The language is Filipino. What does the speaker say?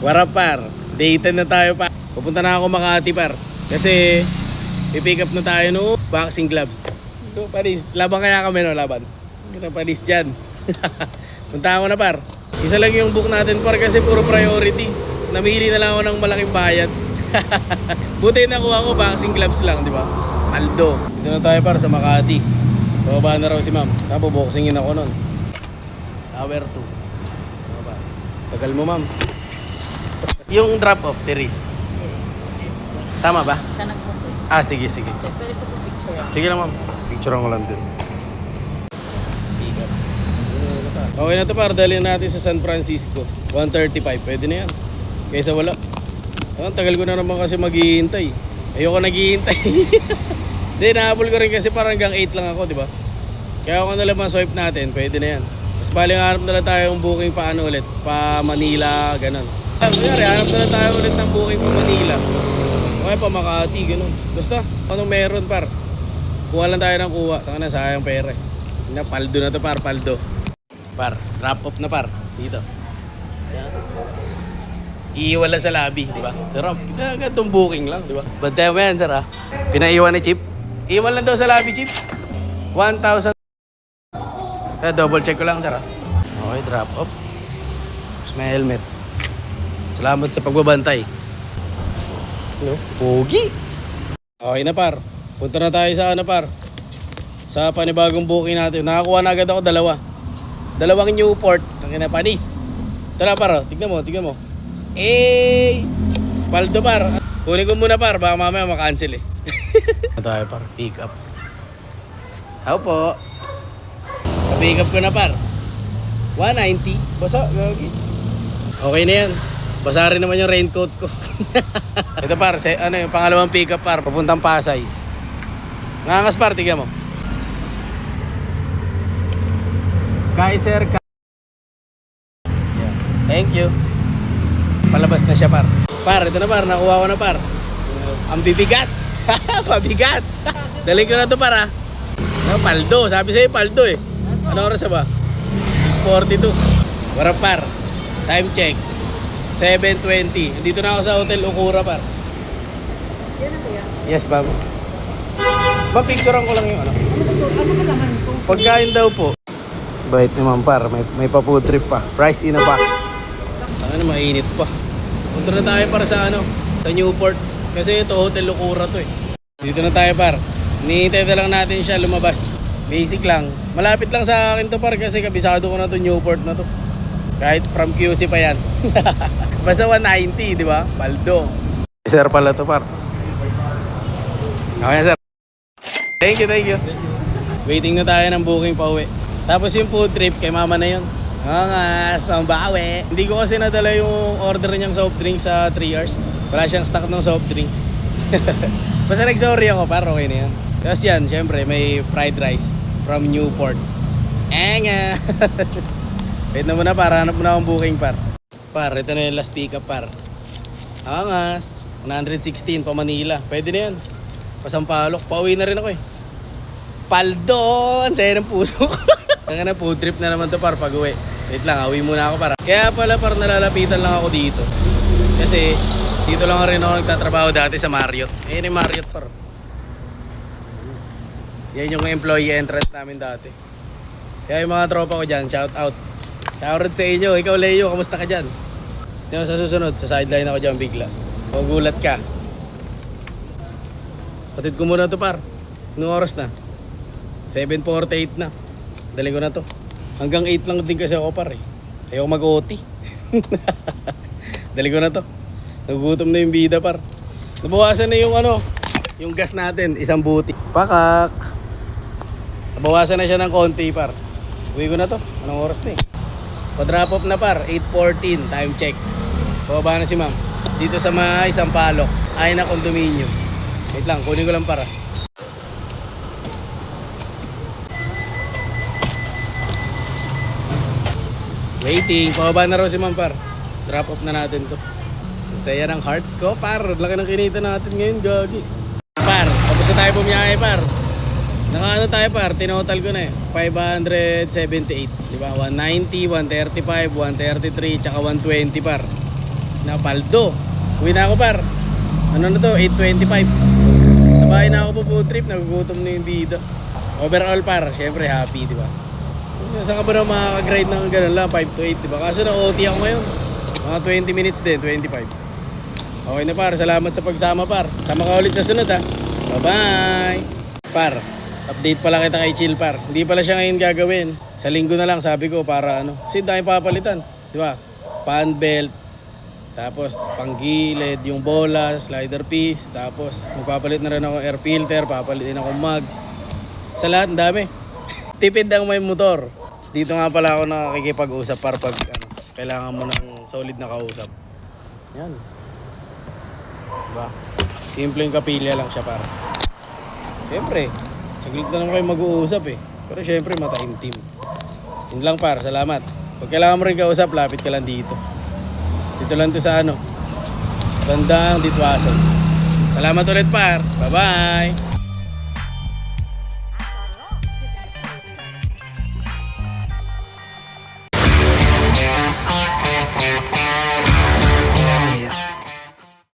Wara par, dated na tayo pa. Pupunta na ako Makati par. Kasi pipick up na tayo no boxing gloves. So, panis, laban kaya kami no, laban. Hindi na panis dyan. Punta ako na par. Isa lang yung book natin par kasi puro priority. Namili na lang ako ng malaking bayad. Buti nakuha ko boxing gloves lang, di ba? Aldo. Dito na tayo par sa Makati. Bababa na raw si ma'am. Tapos boxingin ako nun. Tower 2. Bababa. Tagal mo ma'am. Yung drop off, Teres. Tama ba? Tanag mo po. Ah, sige, sige. Pwede ko po picture. Sige lang ma'am. Picturean ko lang din. Okay na to par, dalhin natin sa San Francisco. 135, pwede na yan. Kaysa wala. Ang tagal ko na naman kasi maghihintay. Ayoko naghihintay. Hindi, nahabol ko rin kasi parang hanggang 8 lang ako, di ba? Kaya ako nalang swipe natin, pwede na yan. Tapos paling hanap na lang tayo yung booking pa ano ulit, pa Manila, ganun. Kunyari, hanap na lang tayo ulit ng booking pa Manila. Okay, pa Makati, ganun. Basta, anong meron par? Kuha lang tayo ng kuha. Taka na, sayang pera. Paldo na to par, paldo. Par, drop off na par. Dito. Iiwan lang sa lobby, di ba? Sarap. Kita agad itong booking lang, di ba? Bantayan mo yan, sir, ha? Pinaiwan ni Chip. Iwan lang daw sa lobby, Chip. 1,000. Kaya double check ko lang, sir, ha? Okay, drop off. Tapos may helmet. Salamat sa pagbabantay. No? Pogi. Okay na, par. Punta na tayo sa ano, par. Sa panibagong booking natin. Nakakuha na agad ako dalawang Newport. Ang kinapanis. Ito na, par. Tignan mo, tignan mo. Eh, paldo par. Kunin ko muna par, baka mamaya makancel eh. Tayo par, pick up. Ako po. Pick up ko na par. 190. Basta, gagi. Okay na yan. Basa rin naman yung raincoat ko. Ito par, ano yung pangalawang pick up par, papuntang Pasay. Ngangas par, tignan mo. Kaiser yeah. Thank you. Palabas na siya par. Par, ito na par, nakuha ko na par. Ang bibigat. Pabigat. Daling ko na to par ha. No, paldo, sabi sa'yo paldo eh. Ano oras na ba? 6:42. Wara par. Time check. 7:20. Nandito na ako sa Hotel Okura par. Yan na kaya? Yes, ma'am. Mapicturean ko lang yung ano. Ano ba laman ko? Pagkain daw po. Bait naman par, may pa food trip pa. Price in a box. Ano, mainit pa. Punta na tayo para sa ano, sa Newport. Kasi ito, Hotel Okura to eh. Dito na tayo par. Hinihintay na lang natin siya lumabas. Basic lang. Malapit lang sa akin to par kasi kabisado ko na to Newport na to. Kahit from QC pa yan. Basta 190, di ba? Paldo. Sir pala to par. Okay sir. Thank you, thank you. Waiting na tayo ng booking pa uwi. Tapos yung food trip kay mama na yun. Angas, pambawi. Hindi ko kasi nadala yung order niyang soft drinks sa 3 hours. Wala siyang stock ng soft drinks. Basta nag-sorry ako, par, okay na yan. Tapos yan, syempre, may fried rice from Newport. Angas! Wait na muna, par, hanap muna akong booking, par. Par, ito na yung last pick up, par. Angas, 116 pa Manila. Pwede na yan. Pasampalok, pauwi na rin ako eh. Paldon! Saya ng puso ko. Kaya na food trip na naman to par pag uwi. Wait lang, awi muna ako para. Kaya pala par nalalapitan lang ako dito. Kasi dito lang rin ako nagtatrabaho dati sa Marriott. Ayan yung Marriott par. Yan yung employee entrance namin dati. Kaya yung mga tropa ko dyan, shout out. Shout out sa inyo. Ikaw Leo, kamusta ka dyan? Yung sa susunod, sa sideline ako dyan bigla. Magulat ka. Patid ko muna to par. Anong oras na? 7:48 na. Daling ko na to. Hanggang 8 lang din kasi ako par eh. Ayoko mag-OT. Daling ko na to. Nagugutom na yung bida par. Nabawasan na yung ano, yung gas natin, isang buti. Pakak. Nabawasan na siya ng konti par. Uwi ko na to. Anong oras na eh? Pa-drop off na par, 8:14, time check. Pababa na si ma'am. Dito sa may Sampaloc, ay na condominium. Wait lang, kunin ko lang para. Waiting, pababa na raw si ma'am par. Drop off na natin to. Saya ng heart ko par. Laki ng kinita natin ngayon, gagi. Par, tapos na tayo bumiyahe par. Nakaano tayo par, tinotal ko na eh. 578, di ba? 190, 135, 133, tsaka 120 par. na paldo. Uwi na ako par. Ano na to? 8:25. Sa bahay na ako po trip. Nagugutom na yung bida. Overall par, syempre happy, di ba? Saan ka ba na makaka-grind ng ganun lang? 5 to 8, di ba? Kaso na-OT ako ngayon. Mga 20 minutes din, 25. Okay na par, salamat sa pagsama par. Sama ka ulit sa sunod ha. Bye-bye! Par, update pala kita kay Chill par. Hindi pala siya ngayon gagawin. Sa linggo na lang sabi ko para ano. Kasi dahil papalitan, di ba? Fan belt, tapos panggilid, yung bola, slider piece, tapos magpapalit na rin ako air filter, papalitin ako mags. Sa lahat, ang dami. Tipid ang may motor. Tapos dito nga pala ako nakikipag-usap para pag ano, kailangan mo ng solid na kausap. Yan. Diba? Simpleng kapilya lang siya para. Siyempre, saglit na naman kayo mag-uusap eh. Pero siyempre, mataimtim. Yun lang par, salamat. Pag kailangan mo rin kausap, lapit ka lang dito. Dito lang to sa ano, Bandang Ditwason. Salamat ulit par. Bye-bye!